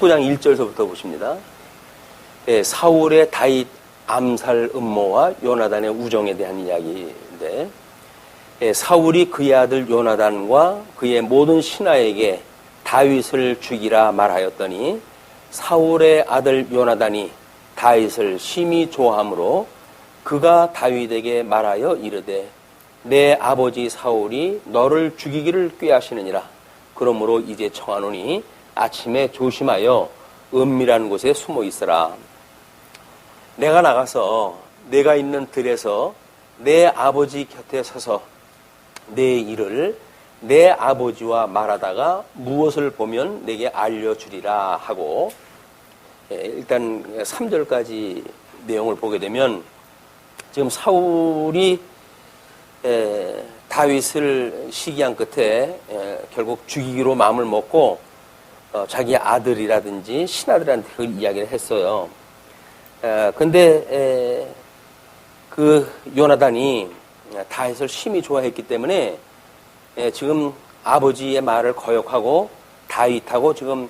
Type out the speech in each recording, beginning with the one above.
19장 1절서부터 보십니다. 사울의 다윗 암살 음모와 요나단의 우정에 대한 이야기인데, 사울이 그의 아들 요나단과 그의 모든 신하에게 다윗을 죽이라 말하였더니 사울의 아들 요나단이 다윗을 심히 좋아하므로 그가 다윗에게 말하여 이르되 내 아버지 사울이 너를 죽이기를 꾀하시느니라. 그러므로 이제 청하노니 아침에 조심하여 은밀한 곳에 숨어 있으라. 내가 나가서 내가 있는 들에서 내 아버지 곁에 서서 내 일을 내 아버지와 말하다가 무엇을 보면 내게 알려주리라 하고, 일단 3절까지 내용을 보게 되면 지금 사울이 다윗을 시기한 끝에 결국 죽이기로 마음을 먹고 자기 아들이라든지 신하들한테 그 이야기를 했어요. 근데 그 요나단이 다윗을 심히 좋아했기 때문에 지금 아버지의 말을 거역하고 다윗하고 지금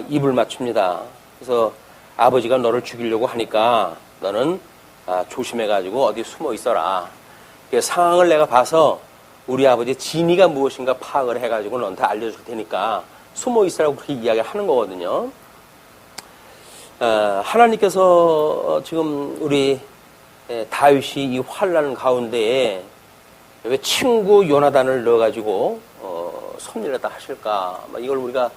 입을 맞춥니다. 그래서 아버지가 너를 죽이려고 하니까 너는 조심해가지고 어디 숨어 있어라. 상황을 내가 봐서 우리 아버지의 진위가 무엇인가 파악을 해가지고 너한테 알려줄 테니까 숨어 있으라고 그렇게 이야기를 하는 거거든요. 하나님께서 지금 우리 다윗이 이 환난 가운데에 왜 친구 요나단을 넣어가지고 섭리를 하실까? 이걸 우리가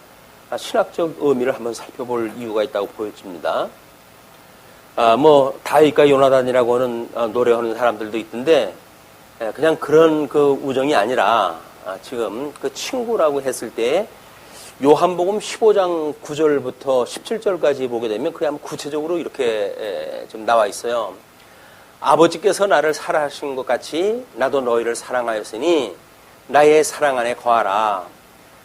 신학적 의미를 한번 살펴볼 이유가 있다고 보여집니다. 다윗과 요나단이라고 하는 노래하는 사람들도 있던데, 그냥 그런 그 우정이 아니라 지금 그 친구라고 했을 때 요한복음 15장 9절부터 17절까지 보게 되면 그게 한번 구체적으로 이렇게 좀 나와 있어요. 아버지께서 나를 사랑하신 것 같이 나도 너희를 사랑하였으니 나의 사랑 안에 거하라.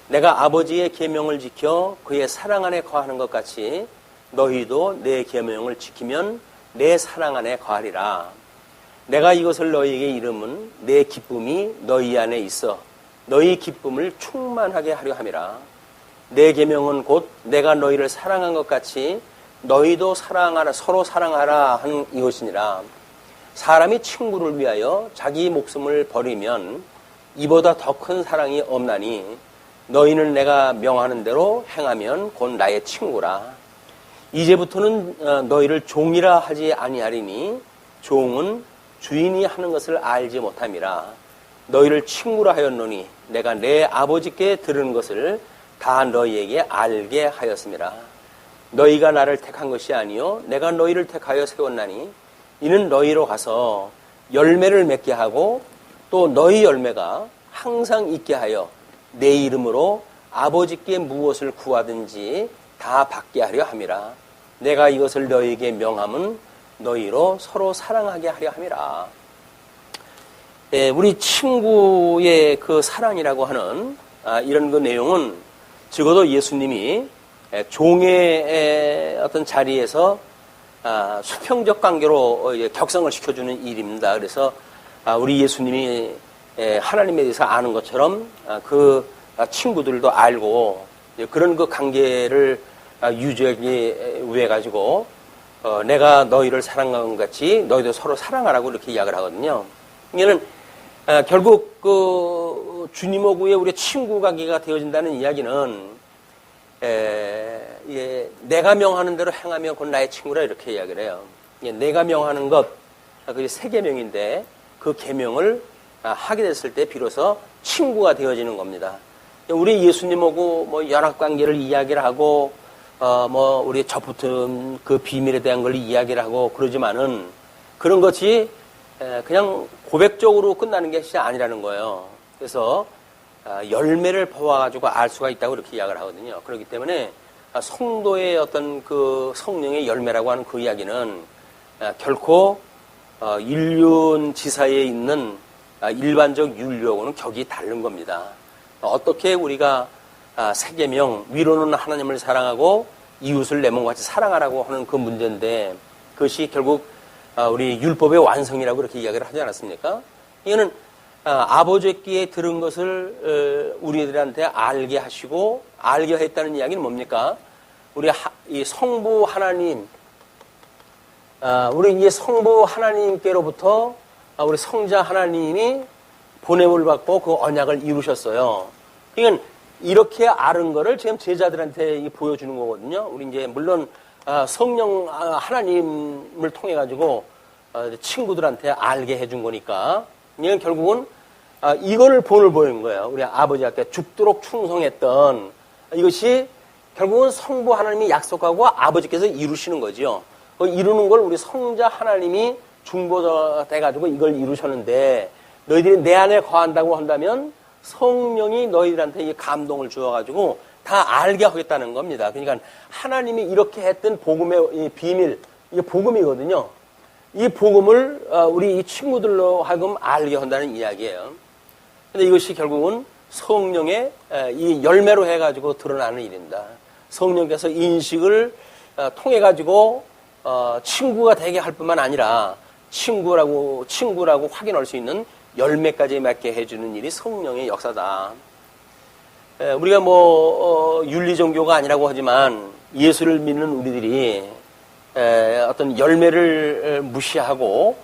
내가 아버지의 계명을 지켜 그의 사랑 안에 거하는 것 같이 너희도 내 계명을 지키면 내 사랑 안에 거하리라. 내가 이것을 너희에게 이름은 내 기쁨이 너희 안에 있어 너희 기쁨을 충만하게 하려 함이라. 내 계명은 곧 내가 너희를 사랑한 것 같이 너희도 사랑하라, 서로 사랑하라 하는 이것이니라. 사람이 친구를 위하여 자기 목숨을 버리면 이보다 더 큰 사랑이 없나니 너희는 내가 명하는 대로 행하면 곧 나의 친구라. 이제부터는 너희를 종이라 하지 아니하리니 종은 주인이 하는 것을 알지 못함이라. 너희를 친구라 하였노니 내가 내 아버지께 들은 것을 다 너희에게 알게 하였음이라. 너희가 나를 택한 것이 아니요 내가 너희를 택하여 세웠나니 이는 너희로 가서 열매를 맺게 하고 또 너희 열매가 항상 있게 하여 내 이름으로 아버지께 무엇을 구하든지 다 받게 하려 함이라. 내가 이것을 너희에게 명함은 너희로 서로 사랑하게 하려 함이라. 우리 친구의 그 사랑이라고 하는 이런 그 내용은 적어도 예수님이 종의 어떤 자리에서 수평적 관계로 격상을 시켜주는 일입니다. 그래서 우리 예수님이 하나님에 대해서 아는 것처럼 그 친구들도 알고 그런 그 관계를 유지하기 위해 가지고 내가 너희를 사랑한 것 같이 너희도 서로 사랑하라고 이렇게 이야기를 하거든요. 이게는 결국 그 주님하고의 우리 친구 관계가 되어진다는 이야기는 내가 명하는 대로 행하면 곧 나의 친구라 이렇게 이야기를 해요. 내가 명하는 것, 그게 세 계명인데 그 계명을 하게 됐을 때 비로소 친구가 되어지는 겁니다. 우리 예수님하고 연합 관계를 이야기를 하고 우리 접붙은 그 비밀에 대한 걸 이야기를 하고 그러지만은 그런 것이 그냥 고백적으로 끝나는 것이 아니라는 거예요. 그래서 열매를 보아가지고 알 수가 있다고 이렇게 이야기를 하거든요. 그렇기 때문에 성도의 어떤 그 성령의 열매라고 하는 그 이야기는 결코 인륜 지사에 있는 일반적 윤리하고는 격이 다른 겁니다. 어떻게 우리가 세계명 위로는 하나님을 사랑하고 이웃을 내 몸같이 사랑하라고 하는 그 문제인데 그것이 결국 우리 율법의 완성이라고 그렇게 이야기를 하지 않았습니까? 이거는 아버지께 들은 것을 우리들한테 알게 하시고 알게 했다는 이야기는 뭡니까? 이 성부 하나님, 우리 이 성부 하나님께로부터 우리 성자 하나님이 보냄을 받고 그 언약을 이루셨어요. 그러니까 이렇게 아는 거를 지금 제자들한테 보여주는 거거든요. 우리 이제 물론 성령 하나님을 통해 가지고 친구들한테 알게 해준 거니까. 이건 결국은 이거를 본을 보이는 거예요. 우리 아버지한테 죽도록 충성했던 이것이 결국은 성부 하나님이 약속하고 아버지께서 이루시는 거죠. 이루는 걸 우리 성자 하나님이 중보자 돼가지고 이걸 이루셨는데, 너희들이 내 안에 거한다고 한다면 성령이 너희들한테 이 감동을 주어가지고 다 알게 하겠다는 겁니다. 그러니까 하나님이 이렇게 했던 복음의 이 비밀, 이게 복음이거든요. 이 복음을 우리 이 친구들로 하여금 알게 한다는 이야기예요. 근데 이것이 결국은 성령의 이 열매로 해가지고 드러나는 일입니다. 성령께서 인식을 통해 가지고 친구가 되게 할 뿐만 아니라 친구라고 확인할 수 있는 열매까지 맺게 해주는 일이 성령의 역사다. 우리가 윤리종교가 아니라고 하지만 예수를 믿는 우리들이 어떤 열매를 무시하고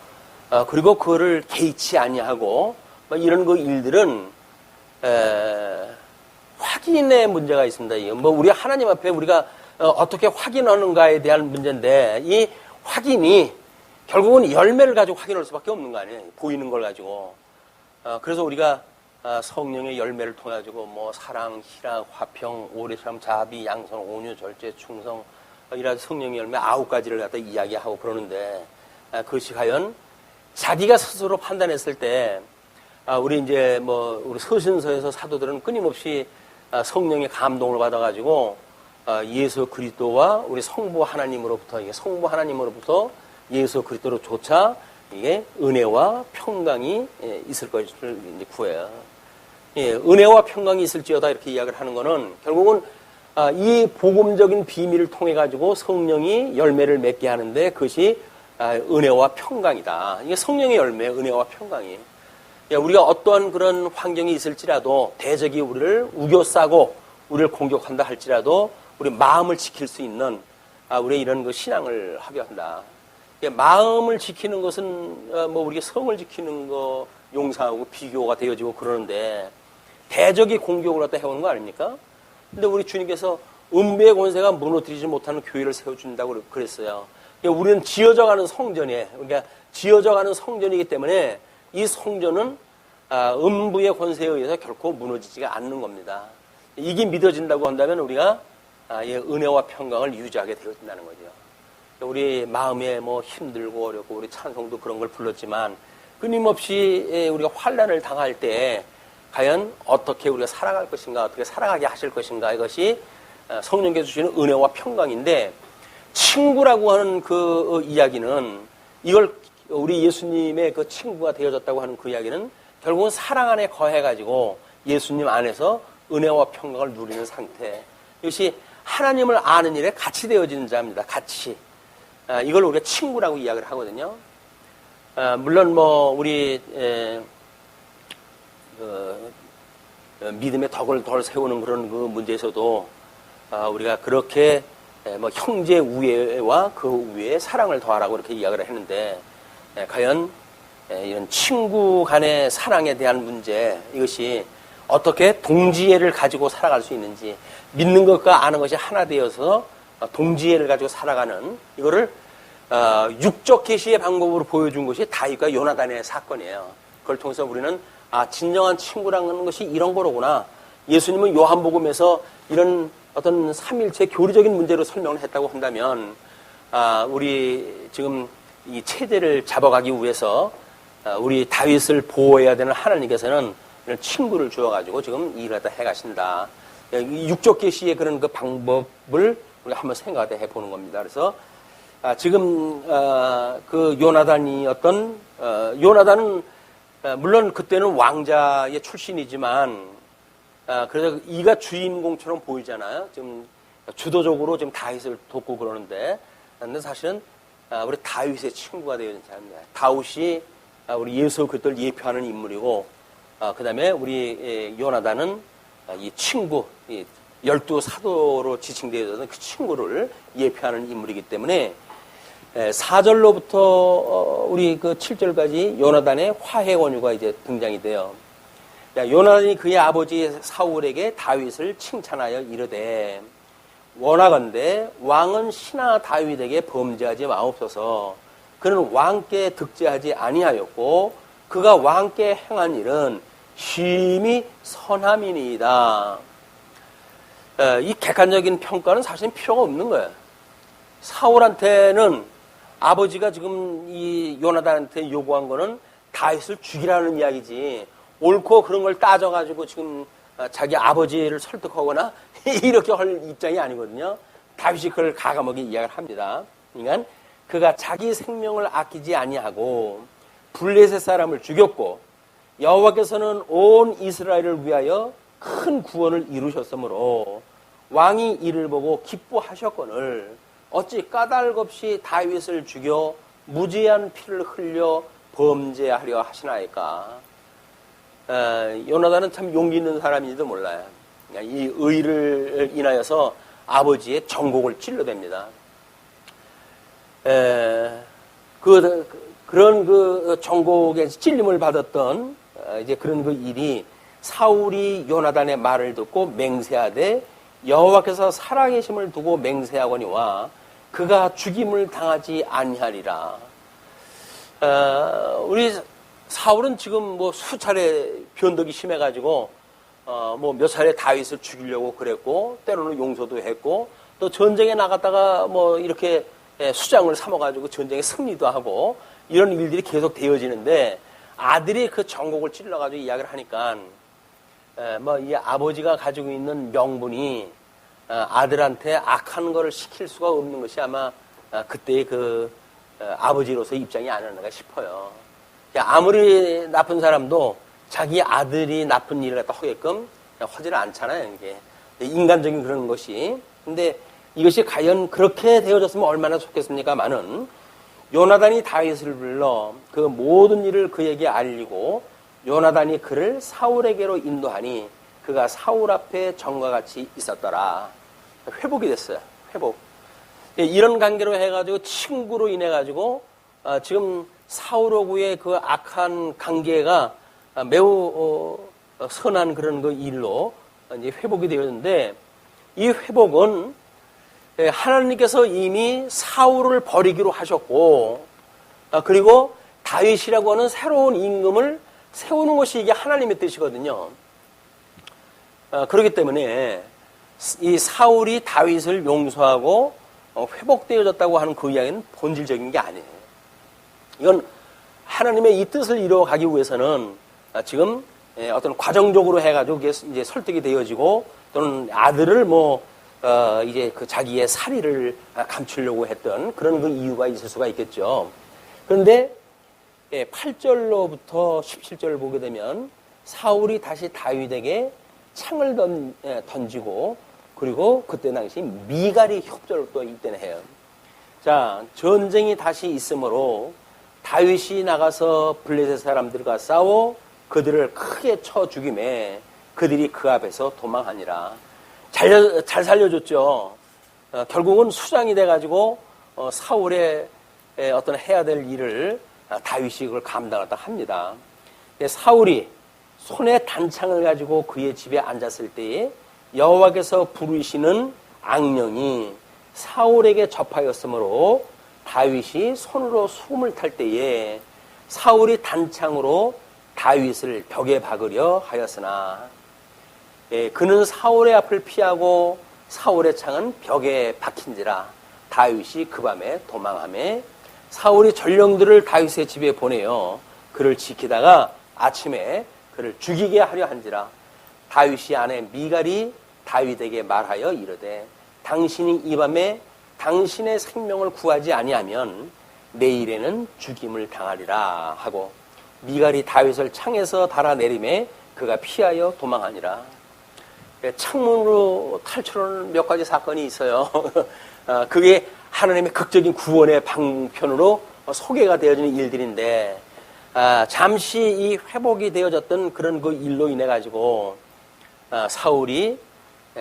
그리고 그거를 개의치 아니하고 이런 그 일들은 확인의 문제가 있습니다. 우리 하나님 앞에 우리가 어떻게 확인하는가에 대한 문제인데, 이 확인이 결국은 열매를 가지고 확인할 수밖에 없는 거 아니에요. 보이는 걸 가지고. 그래서 우리가 성령의 열매를 통해 가지고 사랑, 희락, 화평, 오래참, 자비, 양선, 온유, 절제, 충성 이런 성령의 열매 9가지를 갖다 이야기하고 그러는데, 그것이 과연 자기가 스스로 판단했을 때 우리 이제 우리 서신서에서 사도들은 끊임없이 성령의 감동을 받아가지고 예수 그리스도와 우리 성부 하나님으로부터 예수 그리스도로 조차 이게 은혜와 평강이 있을 것을 이제 구해요. 은혜와 평강이 있을지어다 이렇게 이야기를 하는 거는 결국은 이 복음적인 비밀을 통해 가지고 성령이 열매를 맺게 하는데 그것이 은혜와 평강이다. 이게 성령의 열매, 은혜와 평강이. 우리가 어떠한 그런 환경이 있을지라도 대적이 우리를 우겨싸고 우리를 공격한다 할지라도 우리 마음을 지킬 수 있는 우리 이런 그 신앙을 하게 한다. 마음을 지키는 것은 우리가 성을 지키는 거 용사하고 비교가 되어지고 그러는데 대적이 공격을 갖다 해오는 거 아닙니까? 근데 우리 주님께서 음부의 권세가 무너뜨리지 못하는 교회를 세워준다고 그랬어요. 우리는 지어져가는 성전이에요. 그러니까 지어져가는 성전이기 때문에 이 성전은 음부의 권세에 의해서 결코 무너지지가 않는 겁니다. 이게 믿어진다고 한다면 우리가 은혜와 평강을 유지하게 되어진다는 거죠. 우리 마음에 힘들고 어렵고 우리 찬송도 그런 걸 불렀지만 끊임없이 우리가 환난을 당할 때 과연 어떻게 우리가 살아갈 것인가, 어떻게 살아가게 하실 것인가, 이것이 성령께서 주시는 은혜와 평강인데, 친구라고 하는 그 이야기는 이걸 우리 예수님의 그 친구가 되어졌다고 하는 그 이야기는 결국은 사랑 안에 거해가지고 예수님 안에서 은혜와 평강을 누리는 상태. 이것이 하나님을 아는 일에 같이 되어지는 자입니다. 같이. 이걸 우리가 친구라고 이야기를 하거든요. 물론 우리 믿음의 덕을 덜 세우는 그런 그 문제에서도 우리가 그렇게 형제 우애와 그 우애에 사랑을 더하라고 이렇게 이야기를 했는데, 과연 이런 친구 간의 사랑에 대한 문제, 이것이 어떻게 동지애를 가지고 살아갈 수 있는지, 믿는 것과 아는 것이 하나 되어서 동지애를 가지고 살아가는 이거를 육적 계시의 방법으로 보여준 것이 다윗과 요나단의 사건이에요. 그걸 통해서 우리는 진정한 친구라는 것이 이런 거로구나. 예수님은 요한복음에서 이런 어떤 삼일체 교리적인 문제로 설명을 했다고 한다면 우리 지금 이 체제를 잡아가기 위해서 우리 다윗을 보호해야 되는 하나님께서는 이런 친구를 주어가지고 지금 일을 하다 해가신다. 육적 계시의 그런 그 방법을 우리가 한번 생각해 보는 겁니다. 그래서 지금 그 요나단이었던 요나단은 물론 그때는 왕자의 출신이지만 그래서 이가 주인공처럼 보이잖아요. 지금 주도적으로 지금 다윗을 돕고 그러는데, 근데 사실은 우리 다윗의 친구가 되어 있는 사람입니다. 다윗이 우리 예수 그리스도를 예표하는 인물이고, 그 다음에 우리 요나단은 이 친구, 12사도로 지칭되어졌던 그 친구를 예표하는 인물이기 때문에 4절로부터 우리 그 7절까지 요나단의 화해 원유가 이제 등장이 돼요. 요나단이 그의 아버지 사울에게 다윗을 칭찬하여 이르되 원하건대 왕은 신하 다윗에게 범죄하지 마옵소서. 그는 왕께 득죄하지 아니하였고 그가 왕께 행한 일은 심히 선함이니이다. 이 객관적인 평가는 사실 필요가 없는 거예요. 사울한테는 아버지가 지금 이 요나단한테 요구한 거는 다윗을 죽이라는 이야기지, 옳고 그런 걸 따져가지고 지금 자기 아버지를 설득하거나 이렇게 할 입장이 아니거든요. 다윗이 그걸 가감하게 이야기를 합니다. 그러니까 그가 자기 생명을 아끼지 아니하고 블레셋 사람을 죽였고 여호와께서는 온 이스라엘을 위하여 큰 구원을 이루셨으므로 왕이 이를 보고 기뻐하셨거늘 어찌 까닭 없이 다윗을 죽여 무지한 피를 흘려 범죄하려 하시나이까. 요나단은 참 용기 있는 사람인지도 몰라요. 이 의를 인하여서 아버지의 정곡을 찔러댑니다. 그런 그 정곡에 찔림을 받았던 이제 그런 그 일이 사울이 요나단의 말을 듣고 맹세하되 여호와께서 살아계심을 두고 맹세하거니와 그가 죽임을 당하지 아니하리라. 우리 사울은 지금 뭐 수차례 변덕이 심해가지고 뭐 몇 차례 다윗을 죽이려고 그랬고 때로는 용서도 했고 또 전쟁에 나갔다가 뭐 이렇게 수장을 삼아가지고 전쟁에 승리도 하고 이런 일들이 계속 되어지는데 아들이 그 정곡을 찔러가지고 이야기를 하니까 뭐 이 아버지가 가지고 있는 명분이 아들한테 악한 거를 시킬 수가 없는 것이 아마 그때의 그 아버지로서 입장이 아니었나 싶어요. 아무리 나쁜 사람도 자기 아들이 나쁜 일을 갖다 하게끔 하지를 않잖아요. 이게 인간적인 그런 것이. 근데 이것이 과연 그렇게 되어졌으면 얼마나 좋겠습니까마는 요나단이 다윗을 불러 그 모든 일을 그에게 알리고 요나단이 그를 사울에게로 인도하니 그가 사울 앞에 전과 같이 있었더라. 회복이 됐어요. 회복. 이런 관계로 해가지고 친구로 인해가지고 지금 사울하고의 그 악한 관계가 매우 선한 그런 그 일로 이제 회복이 되었는데 이 회복은 하나님께서 이미 사울을 버리기로 하셨고 그리고 다윗이라고 하는 새로운 임금을 세우는 것이 이게 하나님의 뜻이거든요. 그렇기 때문에 이 사울이 다윗을 용서하고 회복되어졌다고 하는 그 이야기는 본질적인 게 아니에요. 이건 하나님의 이 뜻을 이루어가기 위해서는 지금 어떤 과정적으로 해가지고 이제 설득이 되어지고 또는 아들을 이제 그 자기의 살의를 감추려고 했던 그런 그 이유가 있을 수가 있겠죠. 그런데 8절로부터 17절을 보게 되면 사울이 다시 다윗에게 창을 던지고 그리고 그때 당시 미갈이 협조를 또 이때는 해요. 자, 전쟁이 다시 있으므로 다윗이 나가서 블레셋 사람들과 싸워 그들을 크게 쳐 죽임에 그들이 그 앞에서 도망하니라. 잘 살려줬죠. 결국은 수장이 돼가지고 사울의 어떤 해야 될 일을 다윗이 그걸 감당하다 합니다. 사울이 손에 단창을 가지고 그의 집에 앉았을 때에 여호와께서 부르시는 악령이 사울에게 접하였으므로 다윗이 손으로 수금을 탈 때에 사울이 단창으로 다윗을 벽에 박으려 하였으나 그는 사울의 앞을 피하고 사울의 창은 벽에 박힌지라 다윗이 그 밤에 도망하며 사울이 전령들을 다윗의 집에 보내어 그를 지키다가 아침에 그를 죽이게 하려 한지라 다윗이 아내 미갈이 다윗에게 말하여 이르되 당신이 이 밤에 당신의 생명을 구하지 아니하면 내일에는 죽임을 당하리라 하고 미갈이 다윗을 창에서 달아내림에 그가 피하여 도망하니라. 창문으로 탈출하는 몇 가지 사건이 있어요. 그게 하나님의 극적인 구원의 방편으로 소개가 되어지는 일들인데 잠시 이 회복이 되어졌던 그런 그 일로 인해 가지고 사울이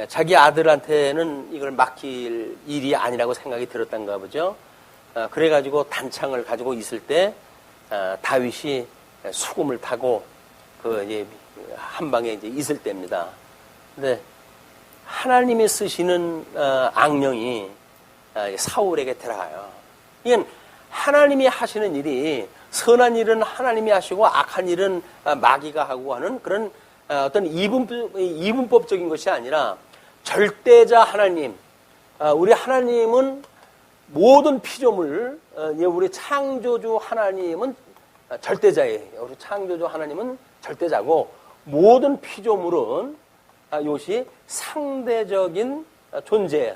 자기 아들한테는 이걸 맡길 일이 아니라고 생각이 들었던가 보죠. 그래가지고 단창을 가지고 있을 때 다윗이 수금을 타고 그 한 방에 이제 있을 때입니다. 근데 하나님이 쓰시는 악령이 사울에게 들어가요. 이건 하나님이 하시는 일이 선한 일은 하나님이 하시고 악한 일은 마귀가 하고 하는 그런 어떤 이분법적인 것이 아니라 절대자 하나님, 우리 하나님은 모든 피조물, 우리 창조주 하나님은 절대자예요. 우리 창조주 하나님은 절대자고 모든 피조물은 이것이 상대적인 존재예요.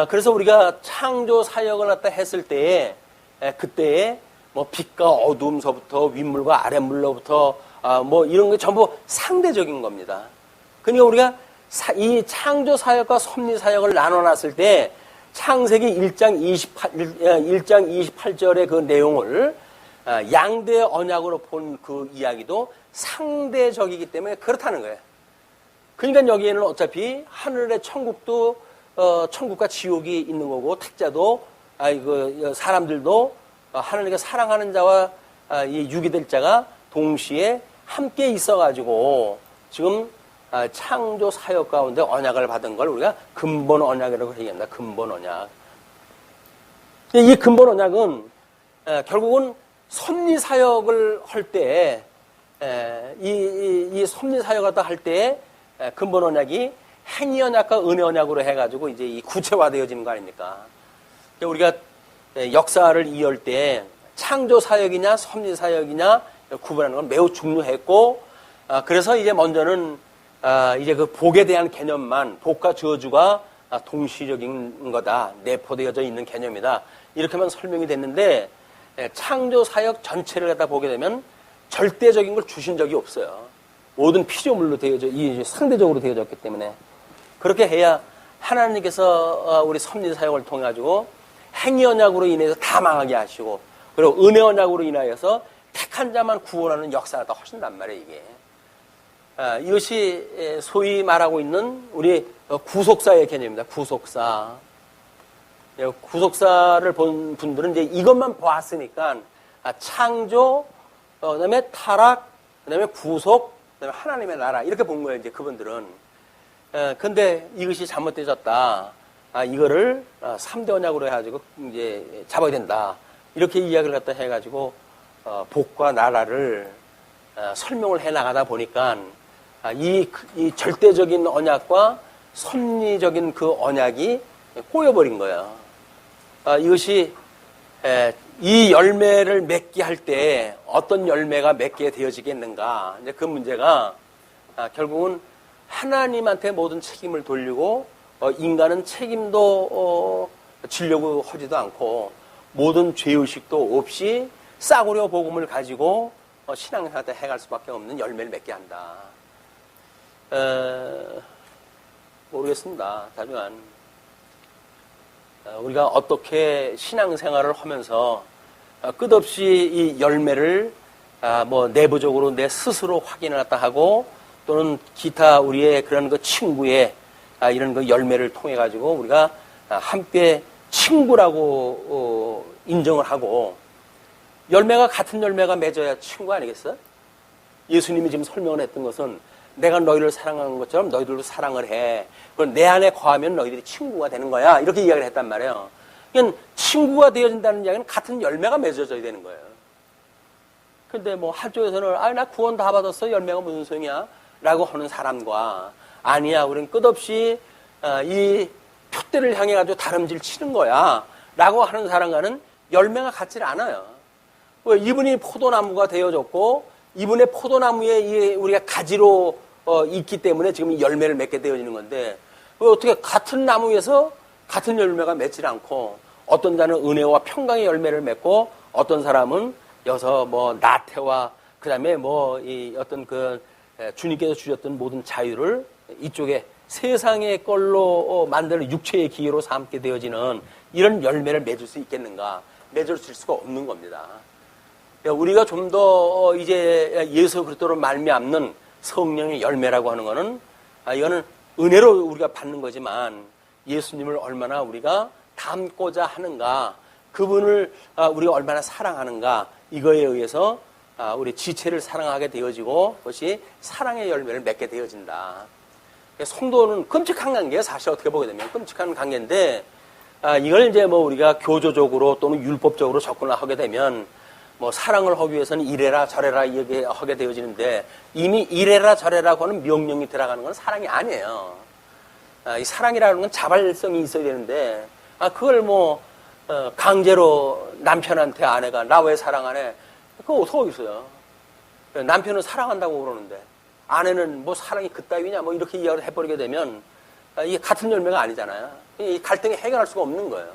그래서 우리가 창조 사역을 갖다 했을 때에 그때에 뭐 빛과 어둠서부터 윗물과 아랫물로부터 뭐 이런 게 전부 상대적인 겁니다. 그러니까 우리가 이 창조 사역과 섭리 사역을 나눠놨을 때 창세기 1장 28절의 그 내용을 양대 언약으로 본 그 이야기도 상대적이기 때문에 그렇다는 거예요. 그러니까 여기에는 어차피 하늘의 천국도 천국과 지옥이 있는 거고 택자도 사람들도 하나님께 사랑하는 자와 이 유기될 자가 동시에 함께 있어가지고 지금 창조 사역 가운데 언약을 받은 걸 우리가 근본 언약이라고 얘기합니다. 근본 언약. 이 근본 언약은 결국은 섭리 사역을 할 때, 이 섭리 사역을 할 때 근본 언약이 행위 언약과 은혜 언약으로 해가지고 이제 이 구체화되어지는 거 아닙니까? 우리가 역사를 이해할 때 창조 사역이냐 섭리 사역이냐 구분하는 건 매우 중요했고, 그래서 이제 먼저는 이제 그 복에 대한 개념만, 복과 저주가 동시적인 거다, 내포되어져 있는 개념이다, 이렇게만 설명이 됐는데 창조 사역 전체를 갖다 보게 되면 절대적인 걸 주신 적이 없어요. 모든 피조물로 상대적으로 되어졌기 때문에 그렇게 해야 하나님께서 우리 섭리 사역을 통해 가지고 행위 언약으로 인해서 다 망하게 하시고, 그리고 은혜 언약으로 인하여서 택한 자만 구원하는 역사가 더 훨씬 난 말이에요, 이게. 이것이 소위 말하고 있는 우리 구속사의 개념입니다. 구속사. 구속사를 본 분들은 이제 이것만 보았으니까 창조, 그다음에 타락, 그다음에 구속, 그다음에 하나님의 나라 이렇게 본 거예요, 이제 그분들은. 근데 이것이 잘못되졌다. 이거를 3대 언약으로 해가지고 이제 잡아야 된다. 이렇게 이야기를 갖다 해가지고 복과 나라를 설명을 해 나가다 보니까 이 절대적인 언약과 섭리적인 그 언약이 꼬여버린 거예요. 이것이 이 열매를 맺게 할 때 어떤 열매가 맺게 되어지겠는가. 이제 그 문제가 결국은 하나님한테 모든 책임을 돌리고 인간은 책임도 지려고 하지도 않고 모든 죄의식도 없이 싸구려 복음을 가지고 신앙생활 해갈 수밖에 없는 열매를 맺게 한다. 모르겠습니다. 하지만 우리가 어떻게 신앙생활을 하면서 끝없이 이 열매를 뭐 내부적으로 내 스스로 확인을 했다 하고 또는 기타 우리의 그런 그 친구의 이런 그 열매를 통해 가지고 우리가 함께 친구라고 인정을 하고, 열매가 같은 열매가 맺어야 친구 아니겠어? 예수님이 지금 설명을 했던 것은 내가 너희를 사랑하는 것처럼 너희들도 사랑을 해. 그럼 내 안에 거하면 너희들이 친구가 되는 거야. 이렇게 이야기를 했단 말이에요. 그러니까 친구가 되어진다는 이야기는 같은 열매가 맺어져야 되는 거예요. 근데 뭐 한쪽에서는 나 구원 다 받았어. 열매가 무슨 소용이야? 라고 하는 사람과, 아니야, 우린 끝없이 이 표대를 향해 가지고 다름질 치는 거야. 라고 하는 사람과는 열매가 같지 않아요. 이분이 포도나무가 되어졌고 이분의 포도나무에 우리가 가지로 있기 때문에 지금 이 열매를 맺게 되어지는 건데, 왜 어떻게 같은 나무에서 같은 열매가 맺지 않고 어떤 자는 은혜와 평강의 열매를 맺고 어떤 사람은 여기서 뭐 나태와 그다음에 뭐 이 어떤 그 주님께서 주셨던 모든 자유를 이쪽에 세상의 걸로 만드는 육체의 기회로 삼게 되어지는 이런 열매를 맺을 수 있겠는가? 맺을 수가 없는 겁니다. 우리가 좀 더 이제 예수 그리스도로 말미암는 성령의 열매라고 하는 것은 이거는 은혜로 우리가 받는 거지만 예수님을 얼마나 우리가 닮고자 하는가, 그분을 우리가 얼마나 사랑하는가, 이거에 의해서 우리 지체를 사랑하게 되어지고 그것이 사랑의 열매를 맺게 되어진다. 성도는 끔찍한 관계예요. 사실 어떻게 보게 되면 끔찍한 관계인데, 이걸 이제 뭐 우리가 교조적으로 또는 율법적으로 접근을 하게 되면 뭐 사랑을 하기 위해서는 이래라 저래라 이렇게 하게 되어지는데, 이미 이래라 저래라고 하는 명령이 들어가는 건 사랑이 아니에요. 이 사랑이라는 건 자발성이 있어야 되는데, 그걸 뭐 강제로 남편한테 아내가 나 왜 사랑 안 해? 그거 어떻게 있어요? 남편은 사랑한다고 그러는데 아내는 뭐 사랑이 그따위냐 뭐 이렇게 이야기를 해버리게 되면 이게 같은 열매가 아니잖아요. 이 갈등이 해결할 수가 없는 거예요.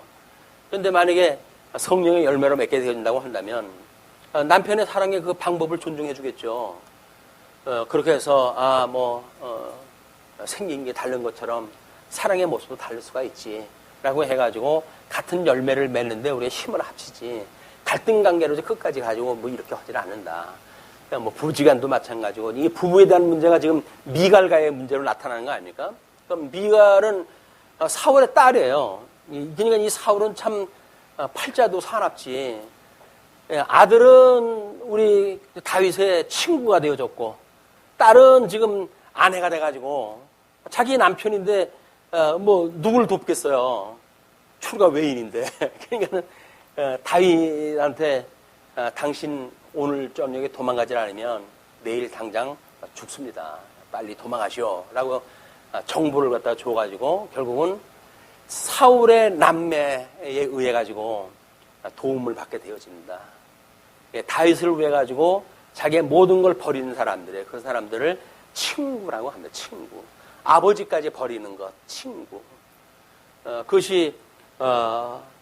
그런데 만약에 성령의 열매로 맺게 되어진다고 한다면 남편의 사랑의 그 방법을 존중해 주겠죠. 그렇게 해서 생긴 게 다른 것처럼 사랑의 모습도 다를 수가 있지 라고 해가지고 같은 열매를 맺는데 우리가 힘을 합치지, 갈등 관계로 끝까지 가지고 뭐 이렇게 하질 않는다. 뭐 부부지간도 마찬가지고, 이 부부에 대한 문제가 지금 미갈과의 문제로 나타나는 거 아닙니까? 그럼 미갈은 사울의 딸이에요. 그러니까 이 사울은 참 팔자도 사납지. 아들은 우리 다윗의 친구가 되어졌고, 딸은 지금 아내가 돼가지고 자기 남편인데 뭐 누굴 돕겠어요? 출가 외인인데. 그러니까는 다윗한테 당신 오늘 저녁에 도망가지 않으면 내일 당장 죽습니다. 빨리 도망가시오 라고 정보를 갖다 줘가지고 결국은 사울의 남매에 의해 가지고 도움을 받게 되어집니다. 다윗을 위해 가지고 자기의 모든 걸 버리는 사람들의 그 사람들을 친구라고 합니다. 친구. 아버지까지 버리는 것, 친구. 그것이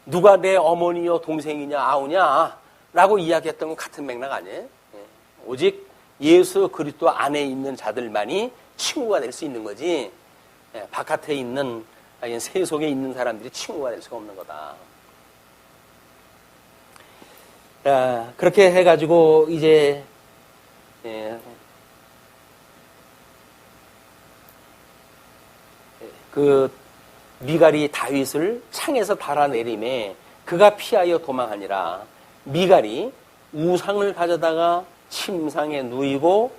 누가 내 어머니요 동생이냐 아우냐 라고 이야기했던 건 같은 맥락 아니에요? 오직 예수 그리스도 안에 있는 자들만이 친구가 될 수 있는 거지, 바깥에 있는 세속에 있는 사람들이 친구가 될 수가 없는 거다. 그렇게 해가지고 이제 그 미갈이 다윗을 창에서 달아내림에 그가 피하여 도망하니라. 미갈이 우상을 가져다가 침상에 누이고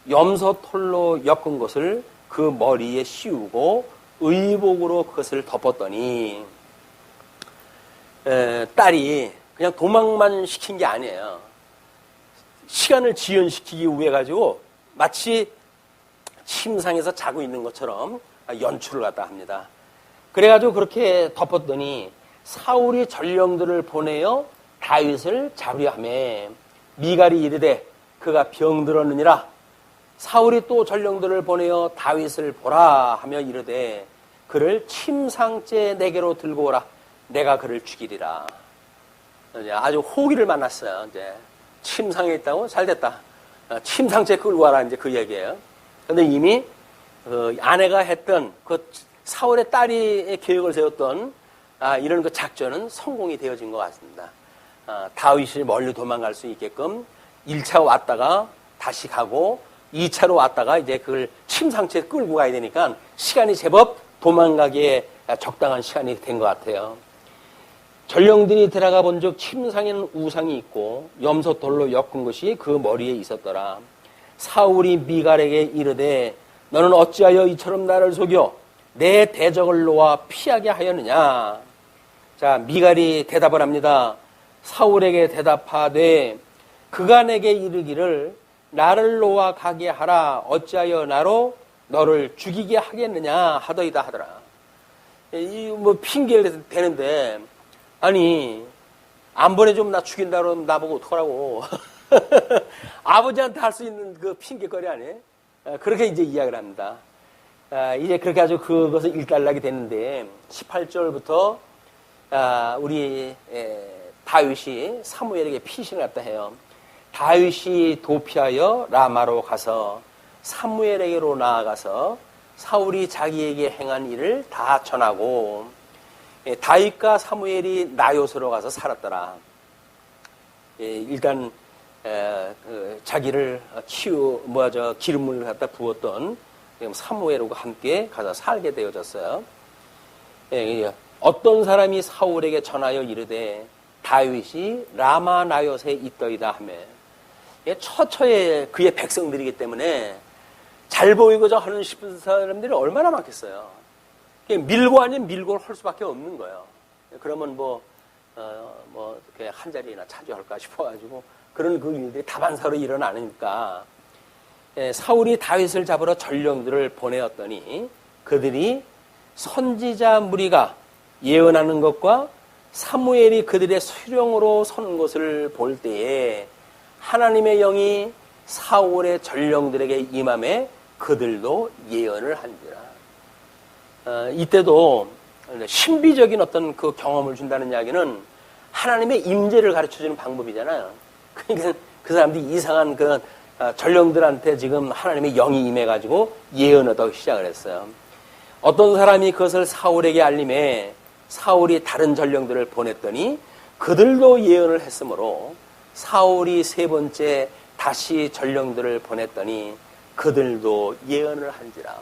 염소털로 엮은 것을 그 머리에 씌우고 의복으로 그것을 덮었더니, 딸이 그냥 도망만 시킨 게 아니에요. 시간을 지연시키기 위해 가지고 마치 침상에서 자고 있는 것처럼 연출을 갖다 합니다. 그래가지고 그렇게 덮었더니 사울이 전령들을 보내어 다윗을 잡으려 하매 미갈이 이르되 그가 병들었느니라. 사울이 또 전령들을 보내어 다윗을 보라 하며 이르되 그를 침상째 내게로 들고 오라. 내가 그를 죽이리라. 아주 호기를 만났어요. 이제 침상에 있다고 잘됐다. 침상째 끌고 와라. 이제 그 얘기예요. 그런데 이미 아내가 했던 그 사울의 딸이 계획을 세웠던 이런 그 작전은 성공이 되어진 것 같습니다. 다윗이 멀리 도망갈 수 있게끔 1차 왔다가 다시 가고 2차로 왔다가 이제 그걸 침상채 끌고 가야 되니까 시간이 제법 도망가기에 적당한 시간이 된 것 같아요. 전령들이 들어가 본즉 침상에는 우상이 있고 염소털로 엮은 것이 그 머리에 있었더라. 사울이 미갈에게 이르되 너는 어찌하여 이처럼 나를 속여 내 대적을 놓아 피하게 하였느냐. 자, 미갈이 대답을 합니다. 사울에게 대답하되 그가 내게 이르기를 나를 놓아 가게 하라. 어찌하여 나로 너를 죽이게 하겠느냐 하더이다 하더라. 이 뭐 핑계를 대는데, 아니 안 보내주면 나 죽인다 그러면 나보고 어떡하라고. 아버지한테 할 수 있는 그 핑계거리 아니에요? 그렇게 이제 이야기를 합니다. 이제 그렇게 아주 그것을 일단락이 됐는데 18절부터 우리 다윗이 사무엘에게 피신을 갖다 해요. 다윗이 도피하여 라마로 가서 사무엘에게로 나아가서 사울이 자기에게 행한 일을 다 전하고 다윗과 사무엘이 나요스로 가서 살았더라. 일단 자기를 기름을 갖다 부었던 사무엘하고 함께 가서 살게 되어졌어요. 예, 어떤 사람이 사울에게 전하여 이르되 다윗이 라마 나요스에 있더이다 하며, 처처에 그의 백성들이기 때문에 잘 보이고자 하는 싶은 사람들이 얼마나 많겠어요. 밀고 아닌 밀고를 할 수밖에 없는 거예요. 그러면 한 자리나 차지할까 싶어가지고 그런 그 일들이 다반사로 일어나니까, 사울이 다윗을 잡으러 전령들을 보내었더니 그들이 선지자 무리가 예언하는 것과 사무엘이 그들의 수령으로 서는 것을 볼 때에 하나님의 영이 사울의 전령들에게 임함에 그들도 예언을 한지라. 이때도 신비적인 어떤 그 경험을 준다는 이야기는 하나님의 임재를 가르쳐주는 방법이잖아요. 그러니까 그 사람들이 이상한 그 전령들한테 지금 하나님의 영이 임해가지고 예언하기 시작을 했어요. 어떤 사람이 그것을 사울에게 알림해 사울이 다른 전령들을 보냈더니 그들도 예언을 했으므로 사울이 세 번째 다시 전령들을 보냈더니 그들도 예언을 한지라.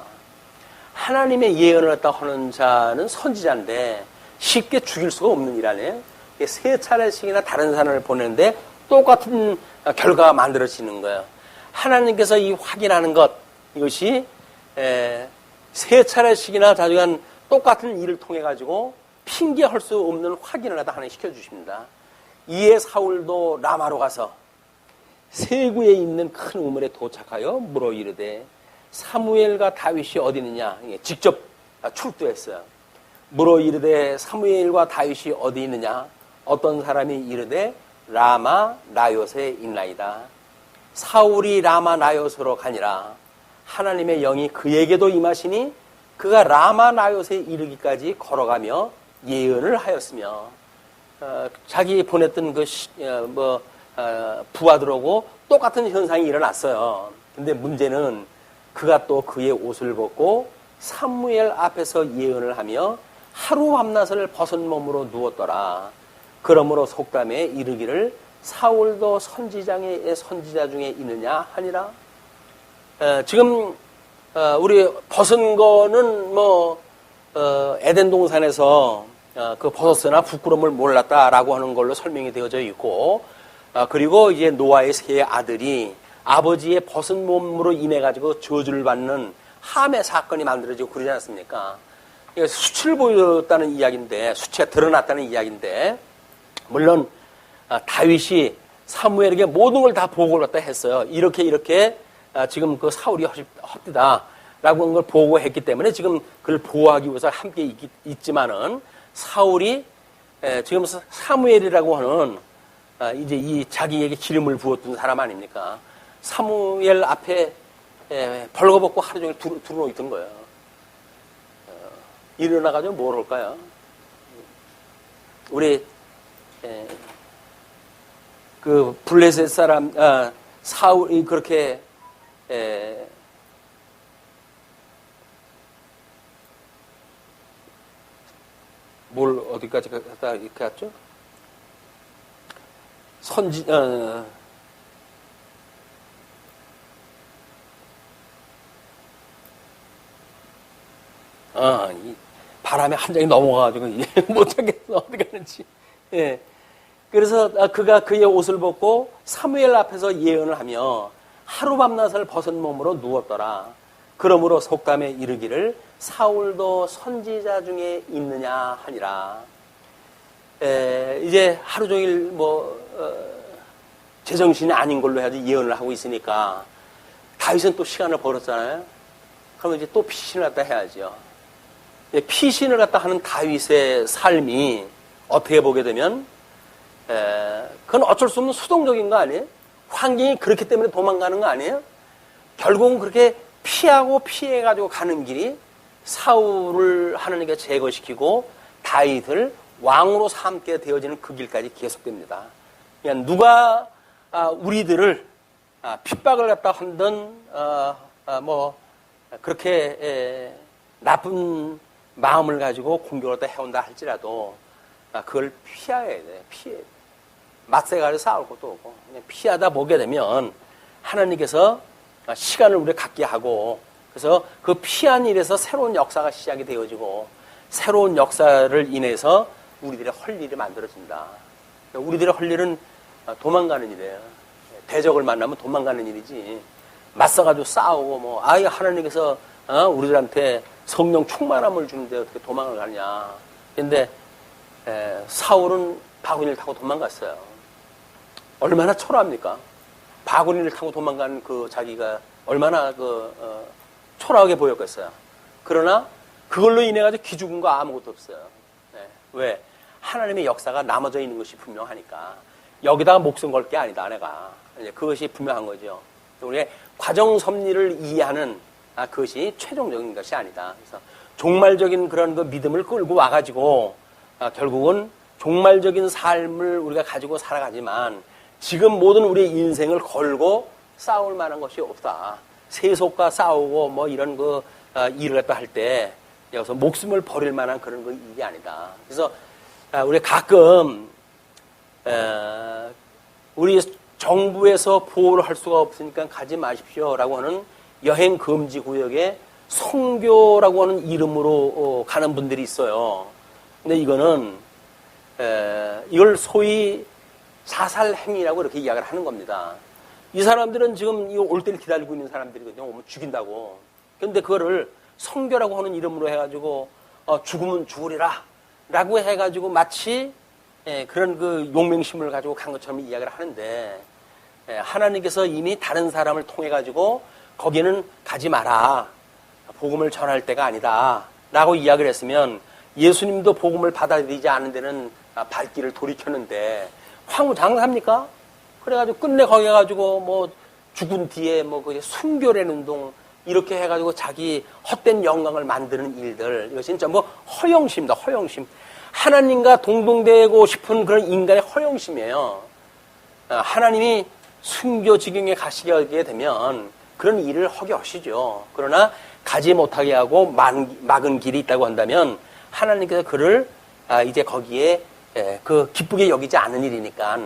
하나님의 예언을 했다 하는 자는 선지자인데 쉽게 죽일 수가 없는 일 아니에요? 세 차례씩이나 다른 사람을 보내는데 똑같은 결과가 만들어지는 거예요. 하나님께서 이 확인하는 것, 이것이 세 차례씩이나 자주간 똑같은 일을 통해 가지고 핑계할 수 없는 확인을 하다 하나 시켜주십니다. 이에 사울도 라마로 가서 세구에 있는 큰 우물에 도착하여 물어 이르되 사무엘과 다윗이 어디 있느냐. 직접 출두했어요. 물어 이르되 사무엘과 다윗이 어디 있느냐. 어떤 사람이 이르되 라마 나요스에 있나이다. 사울이 라마 나요스로 가니라. 하나님의 영이 그에게도 임하시니 그가 라마 나요스에 이르기까지 걸어가며 예언을 하였으며, 자기 보냈던 부하들하고 똑같은 현상이 일어났어요. 근데 문제는 그가 또 그의 옷을 벗고 사무엘 앞에서 예언을 하며 하루 밤낮을 벗은 몸으로 누웠더라. 그러므로 속담에 이르기를 사울도 선지자 중에 있느냐 하니라. 지금 우리 벗은 거는 에덴 동산에서 그 벗었으나 부끄러움을 몰랐다라고 하는 걸로 설명이 되어져 있고, 그리고 이제 노아의 세 아들이 아버지의 벗은 몸으로 인해 가지고 저주를 받는 함의 사건이 만들어지고 그러지 않습니까? 수치를 보였다는 이야기인데, 수치가 드러났다는 이야기인데, 물론 다윗이 사무엘에게 모든 걸 다 보고를 갖다 했어요. 이렇게 지금 그 사울이 헛되다라고 하는 걸 보고했기 때문에 지금 그를 보호하기 위해서 함께 있지만은, 사울이 지금 사무엘이라고 하는 이제 이 자기에게 기름을 부었던 사람 아닙니까? 사무엘 앞에 벌거벗고 하루 종일 두루누워 있던 거예요. 일어나가지고 뭘 할까요? 우리 그 블레셋 사람 사울이 그렇게 뭘 어디까지 갔다 이렇게 갔죠? 이 바람에 한 장이 넘어가가지고 못 찾겠어 어디 가는지. 예. 그래서 그가 그의 옷을 벗고 사무엘 앞에서 예언을 하며 하루 밤낮을 벗은 몸으로 누웠더라. 그러므로 속담에 이르기를 사울도 선지자 중에 있느냐 하니라. 이제 하루 종일 제정신이 아닌 걸로 해야지 예언을 하고 있으니까 다윗은 또 시간을 벌었잖아요. 그러면 이제 또 피신을 갖다 해야죠. 피신을 갖다 하는 다윗의 삶이 어떻게 보게 되면 그건 어쩔 수 없는 수동적인 거 아니에요? 환경이 그렇기 때문에 도망가는 거 아니에요? 결국은 그렇게 피하고 피해가지고 가는 길이 사울을 하나님께 제거시키고 다윗을 왕으로 삼게 되어지는 그 길까지 계속됩니다. 그러니까 누가 우리들을 핍박을 갖다 한든 그렇게 나쁜 마음을 가지고 공격을 갖다 해온다 할지라도 그걸 피해야 돼. 맞서가지고 싸울 것도 없고 그냥 피하다 보게 되면 하나님께서 시간을 우리가 갖게 하고 그래서 그 피한 일에서 새로운 역사가 시작이 되어지고 새로운 역사를 인해서 우리들의 할 일이 만들어진다. 우리들의 할 일은 도망가는 일이에요. 대적을 만나면 도망가는 일이지. 맞서가지고 싸우고 뭐 하나님께서 우리들한테 성령 충만함을 주는데 어떻게 도망을 가느냐. 근데 사울은 바구니를 타고 도망갔어요. 얼마나 초라합니까? 바구니를 타고 도망간 그 자기가 얼마나 초라하게 보였겠어요. 그러나 그걸로 인해 가지고 기죽은 거 아무것도 없어요. 왜? 하나님의 역사가 남아져 있는 것이 분명하니까. 여기다가 목숨 걸 게 아니다, 내가. 그것이 분명한 거죠. 우리의 과정 섭리를 이해하는 그것이 최종적인 것이 아니다. 그래서 종말적인 그런 그 믿음을 끌고 와가지고 결국은 종말적인 삶을 우리가 가지고 살아가지만 지금 모든 우리의 인생을 걸고 싸울 만한 것이 없다. 세속과 싸우고 뭐 이런 일을 갖다 할 때 여기서 목숨을 버릴 만한 그런 거 일이 아니다. 그래서 우리 가끔 우리 정부에서 보호를 할 수가 없으니까 가지 마십시오라고 하는 여행 금지 구역에 선교라고 하는 이름으로 가는 분들이 있어요. 근데 이거는 이걸 소위 자살 행위라고 이렇게 이야기를 하는 겁니다. 이 사람들은 지금 이거 올 때를 기다리고 있는 사람들이거든요. 오면 죽인다고. 그런데 그거를 선교라고 하는 이름으로 해가지고 죽으면 죽으리라 라고 해가지고 마치 그런 그 용맹심을 가지고 간 것처럼 이야기를 하는데 하나님께서 이미 다른 사람을 통해 가지고 거기는 가지 마라. 복음을 전할 때가 아니다. 라고 이야기를 했으면 예수님도 복음을 받아들이지 않은 데는 발길을 돌이켰는데 황후장사입니까? 그래가지고 끝내 거기 가지고 뭐 죽은 뒤에 뭐 그게 순교라는 운동 이렇게 해가지고 자기 헛된 영광을 만드는 일들 이것이 전부 허영심입니다. 허영심. 하나님과 동등되고 싶은 그런 인간의 허영심이에요. 하나님이 순교 지경에 가시게 되면 그런 일을 하게 하시죠. 그러나 가지 못하게 하고 막은 길이 있다고 한다면 하나님께서 그를 이제 거기에 그 기쁘게 여기지 않은 일이니까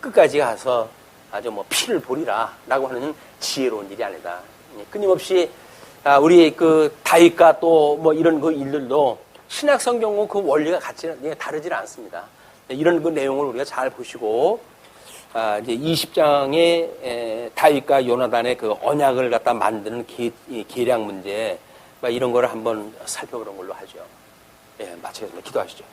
끝까지 가서 아주 뭐 피를 보리라 라고 하는 지혜로운 일이 아니다. 끊임없이 우리 그 다윗과 또 뭐 이런 그 일들도 신약 성경과 그 원리가 다르지 않습니다. 이런 그 내용을 우리가 잘 보시고 이제 20장의 다윗과 요나단의 그 언약을 갖다 만드는 계략 문제 이런 거를 한번 살펴보는 걸로 하죠. 예, 마치겠습니다. 기도하시죠.